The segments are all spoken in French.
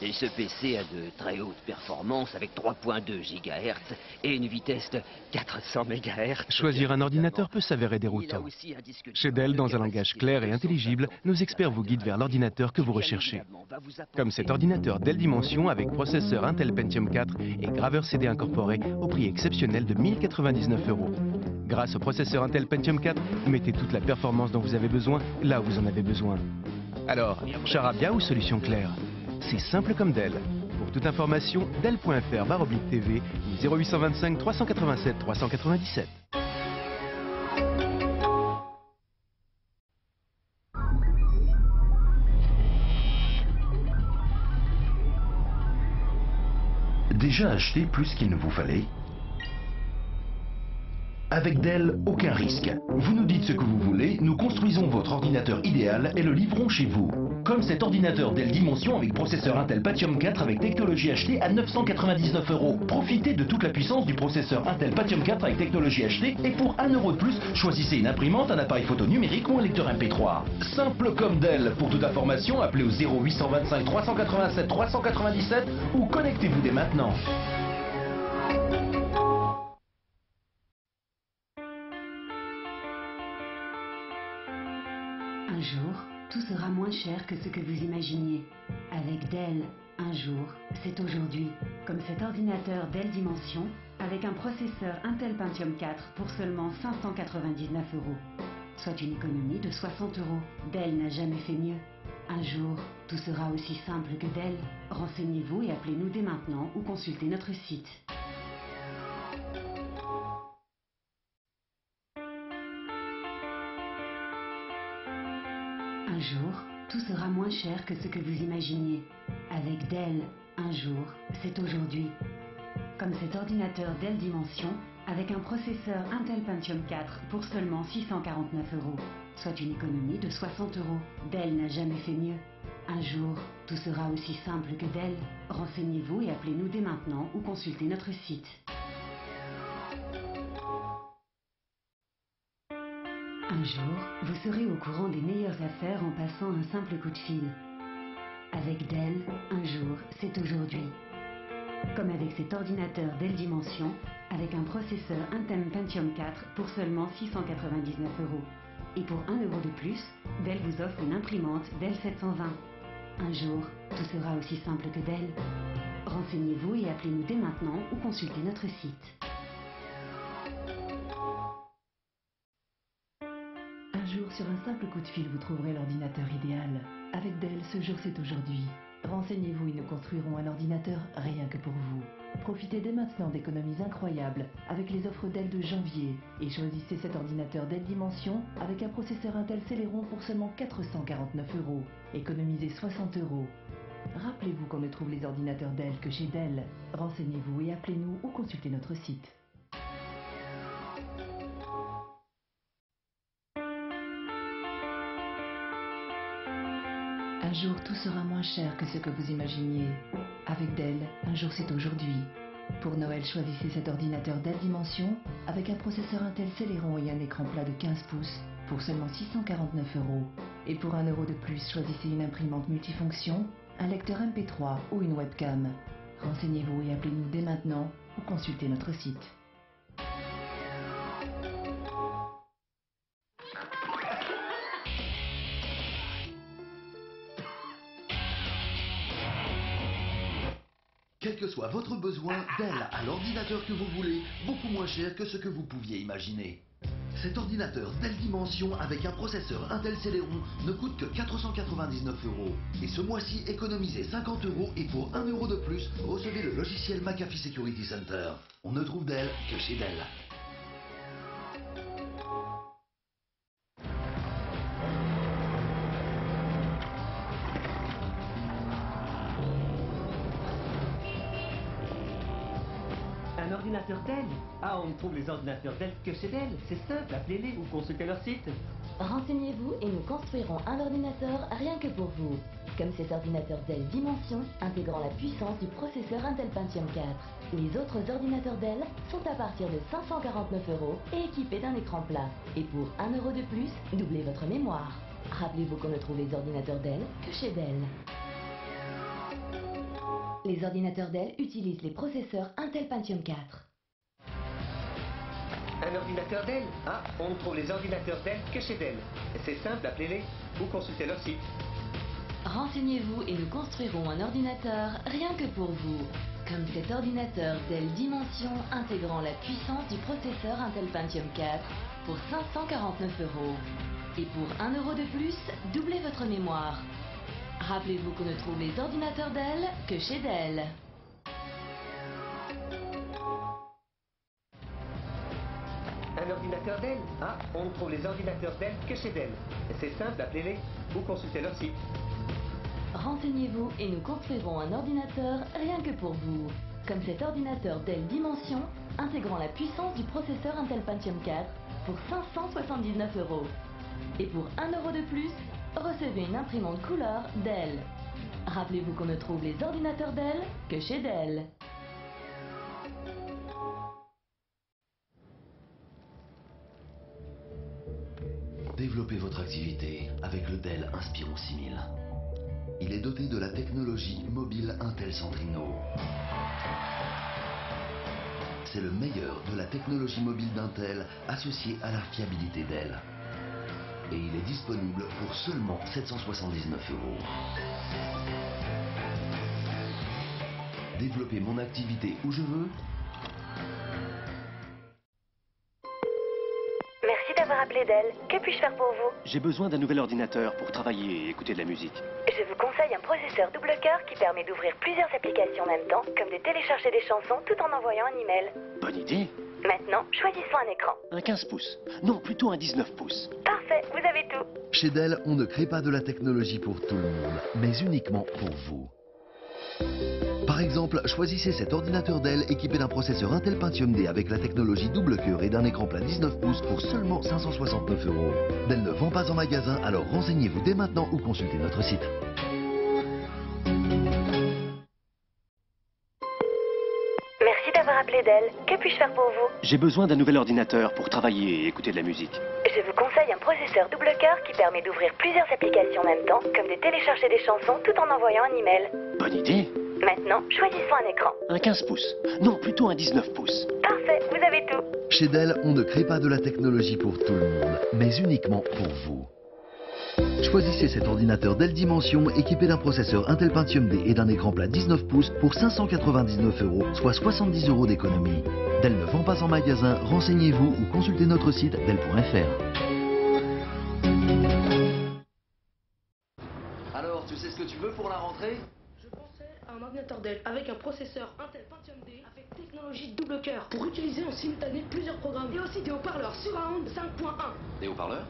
Et ce PC a de très hautes performances avec 3.2 GHz et une vitesse de 400 MHz. Choisir un ordinateur peut s'avérer déroutant. Chez Dell, dans un langage clair et intelligible, nos experts vous guident vers l'ordinateur que vous recherchez. Comme cet ordinateur Dell Dimension avec processeur Intel Pentium 4 et graveur CD incorporé au prix exceptionnel de 1099 €. Grâce au processeur Intel Pentium 4, vous mettez toute la performance dont vous avez besoin là où vous en avez besoin. Alors, charabia ou solution claire? C'est simple comme Dell. Pour toute information, dell.fr/TV ou 0825 387 397. Déjà acheté plus qu'il ne vous fallait? Avec Dell, aucun risque. Vous nous dites ce que vous voulez, nous construisons votre ordinateur idéal et le livrons chez vous. Comme cet ordinateur Dell Dimension avec processeur Intel Pentium 4 avec technologie HD à 999 €. Profitez de toute la puissance du processeur Intel Pentium 4 avec technologie HD et pour 1 € de plus, choisissez une imprimante, un appareil photo numérique ou un lecteur MP3. Simple comme Dell. Pour toute information, appelez au 0825 387 397 ou connectez-vous dès maintenant. Un jour, tout sera moins cher que ce que vous imaginiez. Avec Dell, un jour, c'est aujourd'hui. Comme cet ordinateur Dell Dimension, avec un processeur Intel Pentium 4 pour seulement 599 €. Soit une économie de 60 €. Dell n'a jamais fait mieux. Un jour, tout sera aussi simple que Dell. Renseignez-vous et appelez-nous dès maintenant ou consultez notre site. Un jour, tout sera moins cher que ce que vous imaginiez. Avec Dell, un jour, c'est aujourd'hui. Comme cet ordinateur Dell Dimension, avec un processeur Intel Pentium 4 pour seulement 649 €. Soit une économie de 60 €. Dell n'a jamais fait mieux. Un jour, tout sera aussi simple que Dell. Renseignez-vous et appelez-nous dès maintenant ou consultez notre site. Un jour, vous serez au courant des meilleures affaires en passant un simple coup de fil. Avec Dell, un jour, c'est aujourd'hui. Comme avec cet ordinateur Dell Dimension, avec un processeur Intel Pentium 4 pour seulement 699 €. Et pour 1 € de plus, Dell vous offre une imprimante Dell 720. Un jour, tout sera aussi simple que Dell. Renseignez-vous et appelez-nous dès maintenant ou consultez notre site. Un jour, sur un simple coup de fil, vous trouverez l'ordinateur idéal. Avec Dell, ce jour c'est aujourd'hui. Renseignez-vous et nous construirons un ordinateur rien que pour vous. Profitez dès maintenant d'économies incroyables avec les offres Dell de janvier et choisissez cet ordinateur Dell Dimension avec un processeur Intel Celeron pour seulement 449 €. Économisez 60 €. Rappelez-vous qu'on ne trouve les ordinateurs Dell que chez Dell. Renseignez-vous et appelez-nous ou consultez notre site. Un jour, tout sera moins cher que ce que vous imaginiez. Avec Dell, un jour c'est aujourd'hui. Pour Noël, choisissez cet ordinateur Dell Dimension avec un processeur Intel Celeron et un écran plat de 15 pouces pour seulement 649 €. Et pour 1 € de plus, choisissez une imprimante multifonction, un lecteur MP3 ou une webcam. Renseignez-vous et appelez-nous dès maintenant ou consultez notre site. Quel que soit votre besoin, Dell a l'ordinateur que vous voulez, beaucoup moins cher que ce que vous pouviez imaginer. Cet ordinateur Dell Dimension avec un processeur Intel Celeron ne coûte que 499 €. Et ce mois-ci, économisez 50 € et pour 1 € de plus, recevez le logiciel McAfee Security Center. On ne trouve Dell que chez Dell. Un ordinateur Dell? Ah, on ne trouve les ordinateurs Dell que chez Dell. C'est simple, appelez-les ou consultez leur site. Renseignez-vous et nous construirons un ordinateur rien que pour vous. Comme cet ordinateur Dell Dimension, intégrant la puissance du processeur Intel Pentium 4. Les autres ordinateurs Dell sont à partir de 549 € et équipés d'un écran plat. Et pour 1 € de plus, doublez votre mémoire. Rappelez-vous qu'on ne trouve les ordinateurs Dell que chez Dell. Les ordinateurs Dell utilisent les processeurs Intel Pentium 4. Un ordinateur Dell? Ah, on ne trouve les ordinateurs Dell que chez Dell. C'est simple, appelez-les ou consultez leur site. Renseignez-vous et nous construirons un ordinateur rien que pour vous. Comme cet ordinateur Dell Dimension intégrant la puissance du processeur Intel Pentium 4 pour 549 €. Et pour 1 € de plus, doublez votre mémoire. Rappelez-vous qu'on ne trouve les ordinateurs Dell que chez Dell. Un ordinateur Dell? Ah, on ne trouve les ordinateurs Dell que chez Dell. C'est simple, appelez-les ou consultez leur site. Renseignez-vous et nous construirons un ordinateur rien que pour vous. Comme cet ordinateur Dell Dimension intégrant la puissance du processeur Intel Pentium 4 pour 579 €. Et pour 1 € de plus, recevez une imprimante couleur Dell. Rappelez-vous qu'on ne trouve les ordinateurs Dell que chez Dell. Développez votre activité avec le Dell Inspiron 6000. Il est doté de la technologie mobile Intel Centrino. C'est le meilleur de la technologie mobile d'Intel associée à la fiabilité Dell. Et il est disponible pour seulement 779 €. Développer mon activité où je veux. Merci d'avoir appelé Dell. Que puis-je faire pour vous? J'ai besoin d'un nouvel ordinateur pour travailler et écouter de la musique. Je vous conseille un processeur double cœur qui permet d'ouvrir plusieurs applications en même temps, comme de télécharger des chansons tout en envoyant un email. Bonne idée. Maintenant, choisissons un écran. Un 15 pouces. Non, plutôt un 19 pouces. Parfait, vous avez tout. Chez Dell, on ne crée pas de la technologie pour tout le monde, mais uniquement pour vous. Par exemple, choisissez cet ordinateur Dell équipé d'un processeur Intel Pentium D avec la technologie double cœur et d'un écran plat 19 pouces pour seulement 569 €. Dell ne vend pas en magasin, alors renseignez-vous dès maintenant ou consultez notre site. Merci d'avoir appelé Dell. Que puis-je faire pour vous? J'ai besoin d'un nouvel ordinateur pour travailler et écouter de la musique. Je vous conseille un processeur double cœur qui permet d'ouvrir plusieurs applications en même temps, comme de télécharger des chansons tout en envoyant un email. Bonne idée. Maintenant, choisissons un écran. Un 15 pouces. Non, plutôt un 19 pouces. Parfait, vous avez tout. Chez Dell, on ne crée pas de la technologie pour tout le monde, mais uniquement pour vous. Choisissez cet ordinateur Dell Dimension équipé d'un processeur Intel Pentium D et d'un écran plat 19 pouces pour 599 €, soit 70 € d'économie. Dell ne vend pas en magasin, renseignez-vous ou consultez notre site dell.fr. Alors, tu sais ce que tu veux pour la rentrée? Je pensais à un ordinateur Dell avec un processeur Intel Pentium D avec technologie double cœur pour utiliser en simultané plusieurs programmes et aussi des haut-parleurs Surround 5.1. Des haut-parleurs?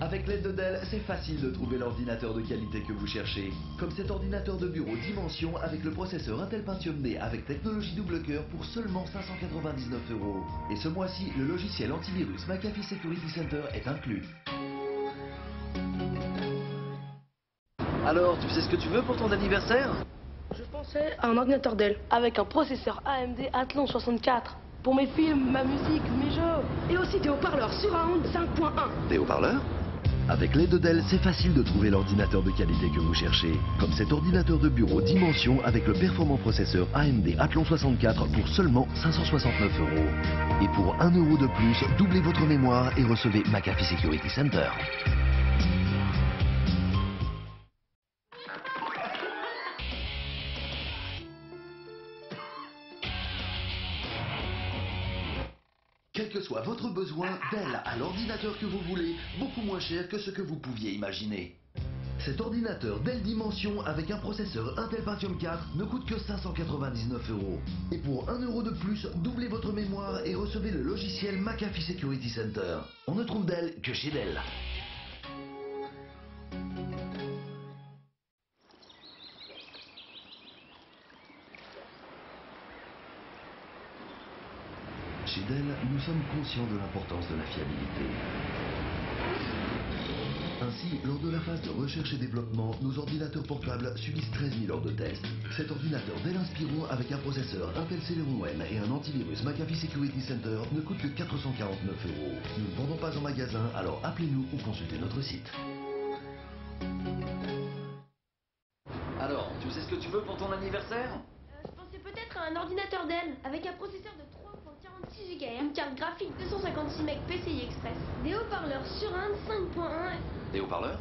Avec l'aide de Dell, c'est facile de trouver l'ordinateur de qualité que vous cherchez. Comme cet ordinateur de bureau Dimension avec le processeur Intel Pentium D avec technologie double cœur pour seulement 599 €. Et ce mois-ci, le logiciel antivirus McAfee Security Center est inclus. Alors, tu sais ce que tu veux pour ton anniversaire? Je pensais à un ordinateur Dell avec un processeur AMD Athlon 64 pour mes films, ma musique, mes jeux et aussi des haut-parleurs Surround 5.1. Des haut-parleurs? Avec l'aide de Dell, c'est facile de trouver l'ordinateur de qualité que vous cherchez. Comme cet ordinateur de bureau Dimension avec le performant processeur AMD Athlon 64 pour seulement 569 €. Et pour 1 € de plus, doublez votre mémoire et recevez McAfee Security Center. Quel que soit votre besoin, Dell a l'ordinateur que vous voulez, beaucoup moins cher que ce que vous pouviez imaginer. Cet ordinateur Dell Dimension avec un processeur Intel Pentium 4 ne coûte que 599 €. Et pour 1 € de plus, doublez votre mémoire et recevez le logiciel McAfee Security Center. On ne trouve Dell que chez Dell. Chez Dell, nous sommes conscients de l'importance de la fiabilité. Ainsi, lors de la phase de recherche et développement, nos ordinateurs portables subissent 13 000 heures de tests. Cet ordinateur Dell Inspiron avec un processeur Intel Celeron M et un antivirus McAfee Security Center ne coûte que 449 €. Nous ne vendons pas en magasin, alors appelez-nous ou consultez notre site. Alors, tu sais ce que tu veux pour ton anniversaire? Un ordinateur Dell avec un processeur de 3.46 GHz, une carte graphique 256 MB PCI Express, des haut-parleurs Surround 5.1. Des haut-parleurs?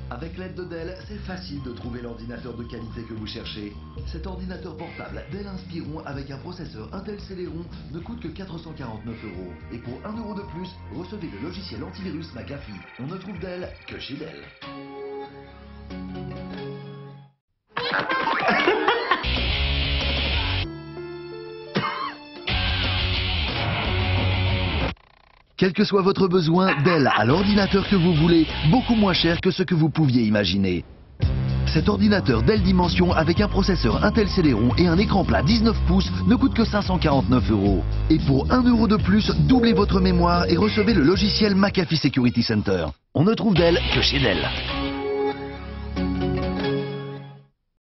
Avec l'aide de Dell, c'est facile de trouver l'ordinateur de qualité que vous cherchez. Cet ordinateur portable Dell Inspiron avec un processeur Intel Celeron ne coûte que 449 €. Et pour 1 € de plus, recevez le logiciel antivirus McAfee. On ne trouve Dell que chez Dell. Quel que soit votre besoin, Dell a l'ordinateur que vous voulez, beaucoup moins cher que ce que vous pouviez imaginer. Cet ordinateur Dell Dimension avec un processeur Intel Celeron et un écran plat 19 pouces ne coûte que 549 €. Et pour 1 € de plus, doublez votre mémoire et recevez le logiciel McAfee Security Center. On ne trouve Dell que chez Dell.